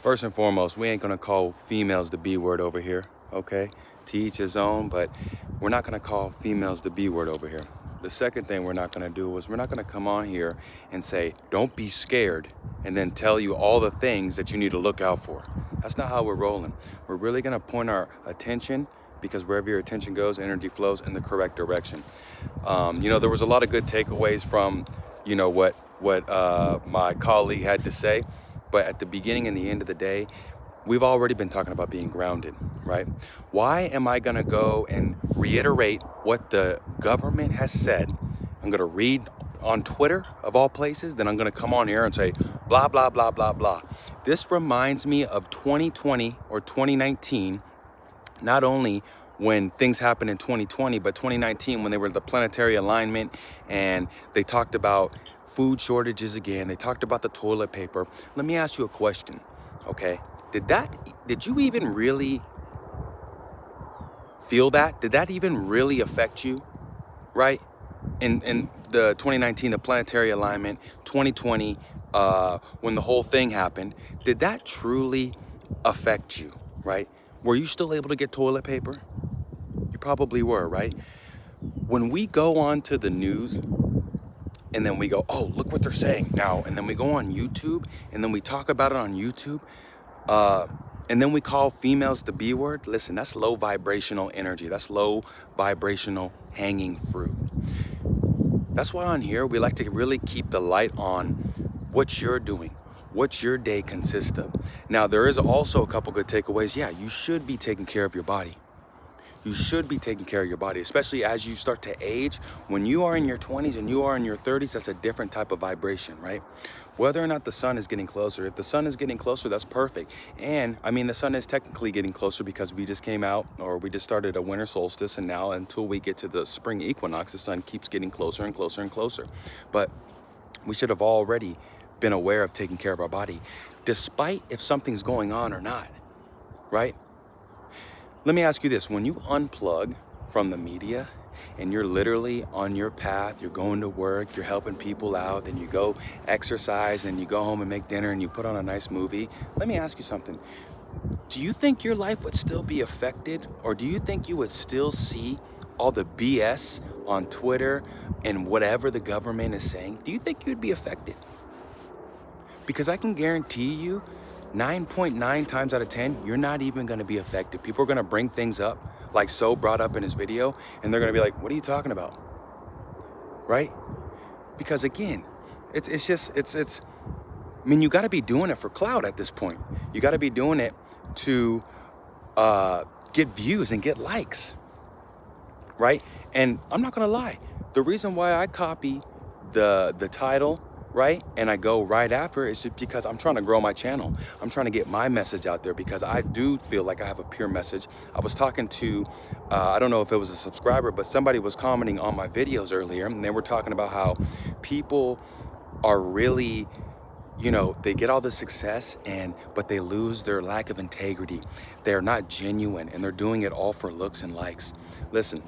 First and foremost, we ain't gonna call females the B word over here, okay? To each his own, but we're not gonna call females the B word over here. The second thing we're not gonna do is we're not gonna come on here and say, don't be scared, and then tell you all the things that you need to look out for. That's not how we're rolling. We're really gonna point our attention, because wherever your attention goes, energy flows in the correct direction. There was a lot of good takeaways from, what my colleague had to say. But at the beginning and the end of the day, we've already been talking about being grounded, right? Why am I gonna go and reiterate what the government has said? I'm gonna read on Twitter, of all places, then I'm gonna come on here and say, blah, blah, blah, blah, blah. This reminds me of 2020 or 2019, not only when things happened in 2020, but 2019 when they were the planetary alignment and they talked about food shortages again. They talked about the toilet paper. Let me ask you a question, okay? Did you even really feel that? Did that even really affect you, right? In the 2019, the planetary alignment, 2020, when the whole thing happened, did that truly affect you, right? Were you still able to get toilet paper? You probably were, right? When we go on to the news and then we go, oh, look what they're saying now. And then we go on YouTube and then we talk about it on YouTube. And then we call females the B word. Listen, that's low vibrational energy. That's low vibrational hanging fruit. That's why on here, we like to really keep the light on what you're doing, what your day consists of. Now, there is also a couple good takeaways. Yeah, you should be taking care of your body. You should be taking care of your body, especially as you start to age. When you are in your 20s and you are in your 30s, that's a different type of vibration, right? Whether or not the sun is getting closer, if the sun is getting closer, that's perfect. And I mean, the sun is technically getting closer because we just came out, or we just started a winter solstice, and now until we get to the spring equinox, the sun keeps getting closer and closer and closer. But we should have already been aware of taking care of our body, despite if something's going on or not, right? Let me ask you this, when you unplug from the media and you're literally on your path, you're going to work, you're helping people out, then you go exercise and you go home and make dinner and you put on a nice movie, let me ask you something. Do you think your life would still be affected, or do you think you would still see all the BS on Twitter and whatever the government is saying? Do you think you'd be affected? Because I can guarantee you 9.9 times out of 10, you're not even gonna be affected. People are gonna bring things up, like So brought up in his video, and they're gonna be like, what are you talking about? Right? Because again, I mean, you gotta be doing it for clout at this point. You gotta be doing it to get views and get likes, right? And I'm not gonna lie, the reason why I copy the title, right, and I go right after, it's just because I'm trying to grow my channel. I'm trying to get my message out there because I do feel like I have a pure message. I was talking to, I don't know if it was a subscriber, but somebody was commenting on my videos earlier, and they were talking about how people are really, they get all the success but they lose their lack of integrity. They're not genuine and they're doing it all for looks and likes. Listen,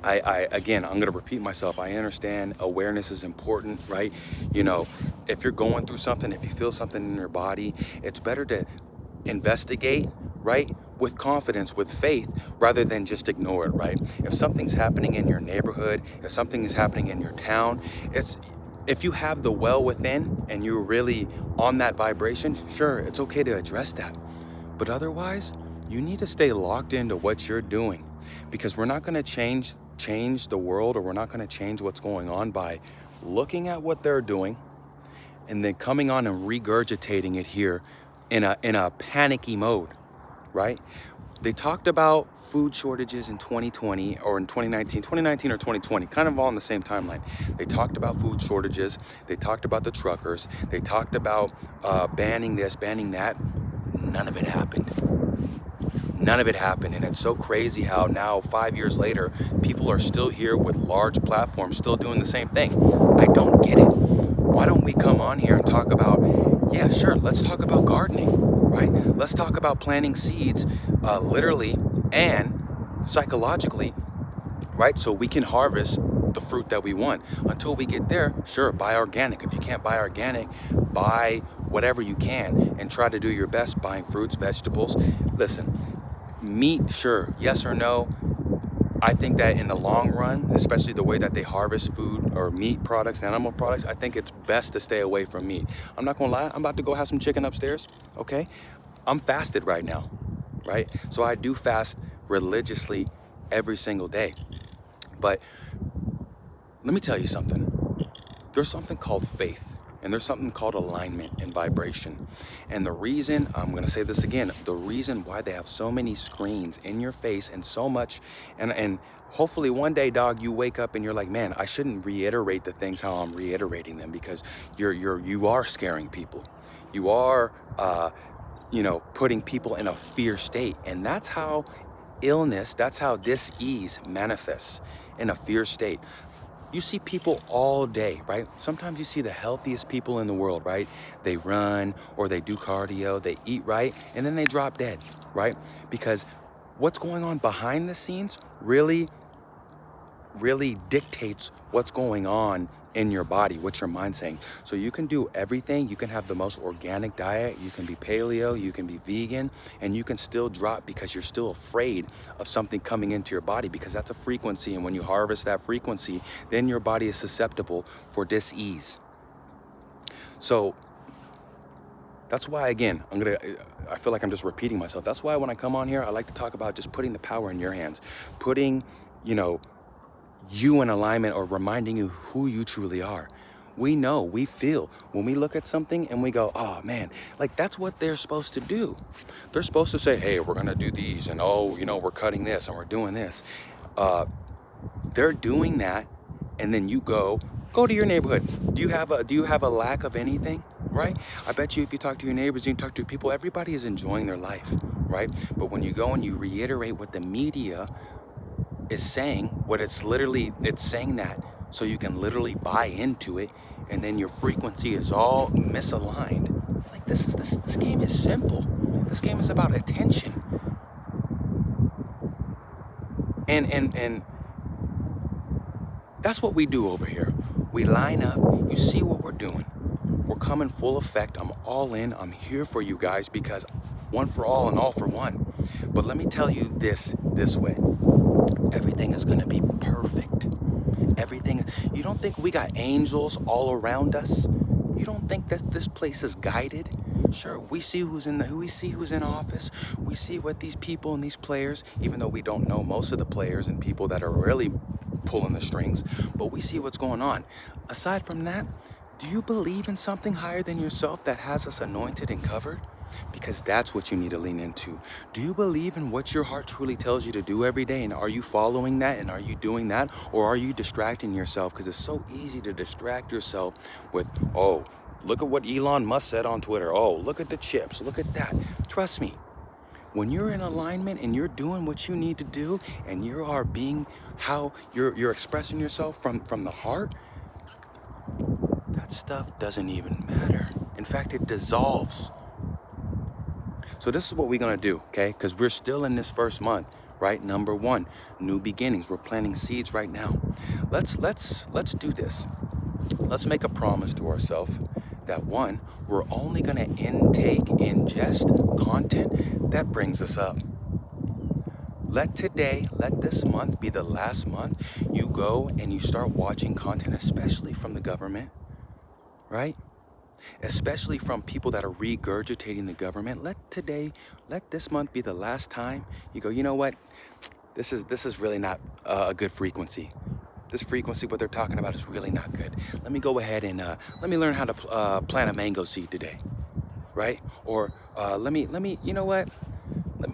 again, I'm gonna repeat myself. I understand awareness is important, right? If you're going through something, if you feel something in your body, it's better to investigate, right? With confidence, with faith, rather than just ignore it, right? If something's happening in your neighborhood, if something is happening in your town, if you have the well within and you're really on that vibration, sure, it's okay to address that. But otherwise, you need to stay locked into what you're doing, because we're not gonna change the world, or we're not gonna change what's going on by looking at what they're doing and then coming on and regurgitating it here in a panicky mode, right? They talked about food shortages in 2020 or in 2019 or 2020, kind of all on the same timeline. They talked about food shortages. They talked about the truckers. They talked about banning this, banning that. None of it happened. None of it happened. And it's so crazy how now, 5 years later, people are still here with large platforms, still doing the same thing. I don't get it. Why don't we come on here and talk about, yeah, sure, let's talk about gardening, right? Let's talk about planting seeds, literally and psychologically, right? So we can harvest the fruit that we want. Until we get there, sure, buy organic. If you can't buy organic, buy whatever you can and try to do your best buying fruits, vegetables. Listen, meat, sure, yes or no. I think that in the long run, especially the way that they harvest food or meat products, animal products, I think it's best to stay away from meat. I'm not gonna lie, I'm about to go have some chicken upstairs, okay? I'm fasted right now, right? So I do fast religiously every single day. But let me tell you something. There's something called faith, and there's something called alignment and vibration. And the reason, I'm gonna say this again, the reason why they have so many screens in your face and so much, and hopefully one day, dog, you wake up and you're like, man, I shouldn't reiterate the things how I'm reiterating them, because you are scaring people. You are, putting people in a fear state. And that's how illness, that's how dis-ease manifests, in a fear state. You see people all day, right? Sometimes you see the healthiest people in the world, right? They run or they do cardio, they eat right, and then they drop dead, right? Because what's going on behind the scenes really dictates what's going on in your body, what your mind's saying. So you can do everything. You can have the most organic diet. You can be paleo, you can be vegan, and you can still drop because you're still afraid of something coming into your body, because that's a frequency. And when you harvest that frequency, then your body is susceptible for dis-ease. So that's why, again, I feel like I'm just repeating myself. That's why when I come on here, I like to talk about just putting the power in your hands, putting, you in alignment, or reminding you who you truly are. We know, we feel when we look at something and we go, oh man, like that's what they're supposed to do. They're supposed to say, hey, we're gonna do these, and we're cutting this and we're doing this. They're doing that, and then you go to your neighborhood. Do you have a lack of anything, right? I bet you if you talk to your neighbors, you talk to people, everybody is enjoying their life, right? But when you go and you reiterate what the media is saying, it's saying that so you can literally buy into it, and then your frequency is all misaligned. Like this game is simple. This game is about attention. And that's what we do over here. We line up, you see what we're doing. We're coming full effect. I'm all in. I'm here for you guys, because one for all and all for one. But let me tell you this way. Everything is going to be perfect. Everything. You don't think we got angels all around us? You don't think that this place is guided? Sure, we see who's in office. We see what these people and these players, even though we don't know most of the players and people that are really pulling the strings, but we see what's going on. Aside from that, do you believe in something higher than yourself that has us anointed and covered? Because that's what you need to lean into. Do you believe in what your heart truly tells you to do every day? And are you following that? And are you doing that? Or are you distracting yourself? Because it's so easy to distract yourself with, oh, look at what Elon Musk said on Twitter. Oh, look at the chips. Look at that. Trust me, when you're in alignment and you're doing what you need to do, and you are being how you're expressing yourself from the heart, that stuff doesn't even matter. In fact, it dissolves. So this is what we're gonna do, okay? Because we're still in this first month, right? Number 1, new beginnings. We're planting seeds right now. Let's do this. Let's make a promise to ourselves that, 1, we're only gonna ingest content that brings us up. Let this month be the last month you go and you start watching content, especially from the government, right? Especially from people that are regurgitating the government. Let this month be the last time you go, you know what? This is really not a good frequency. This frequency, what they're talking about, is really not good. Let me go ahead and let me learn how to plant a mango seed today, right? Or let me, you know what?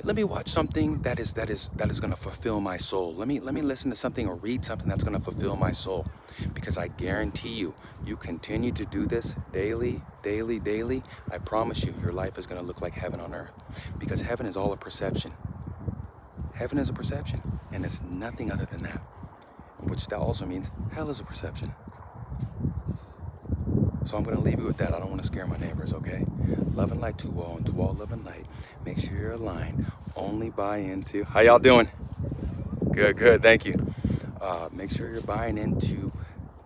Let me watch something that is going to fulfill my soul. Let me listen to something or read something that's going to fulfill my soul. Because I guarantee you continue to do this daily, I promise you, your life is going to look like heaven on earth. Because heaven is all a perception. Heaven is a perception, and it's nothing other than that. Which that also means hell is a perception. So I'm going to leave you with that. I don't want to scare my neighbors, okay? Love and light to all, and to all love and light. Make sure you're aligned. Only buy into... How y'all doing? Good, thank you. Make sure you're buying into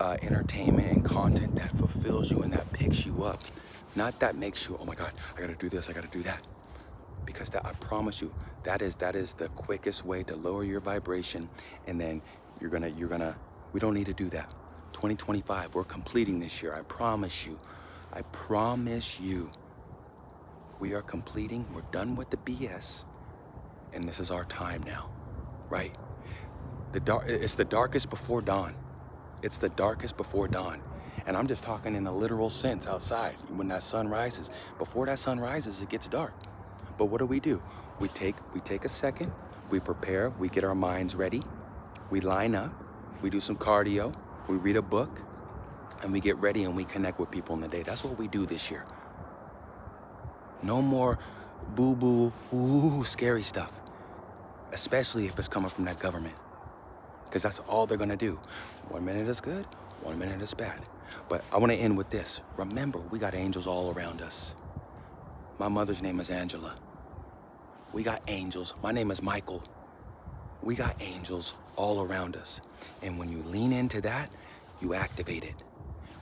entertainment and content that fulfills you and that picks you up. Not that makes you, oh my God, I gotta do this, I gotta do that. Because that, I promise you, that is the quickest way to lower your vibration, and then you're gonna, we don't need to do that. 2025, we're completing this year, I promise you. I promise you. We are completing, we're done with the BS, and this is our time now, right? It's the darkest before dawn. It's the darkest before dawn. And I'm just talking in a literal sense outside. When that sun rises, before that sun rises, it gets dark. But what do? We take a second, we prepare, we get our minds ready, we line up, we do some cardio, we read a book, and we get ready and we connect with people in the day. That's what we do this year. No more boo-boo, ooh, scary stuff. Especially if it's coming from that government. Because that's all they're gonna do. 1 minute is good, 1 minute is bad. But I wanna end with this. Remember, we got angels all around us. My mother's name is Angela. We got angels. My name is Michael. We got angels all around us. And when you lean into that, you activate it.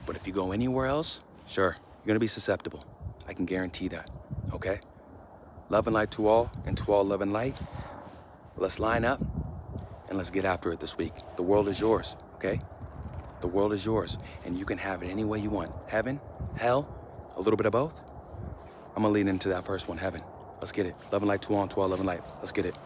But if you go anywhere else, sure, you're gonna be susceptible. I can guarantee that, okay? Love and light to all, and to all love and light. Let's line up and let's get after it this week. The world is yours, okay? The world is yours, and you can have it any way you want. Heaven, hell, a little bit of both. I'm gonna lean into that first one, heaven. Let's get it. Love and light to all, and to all love and light. Let's get it.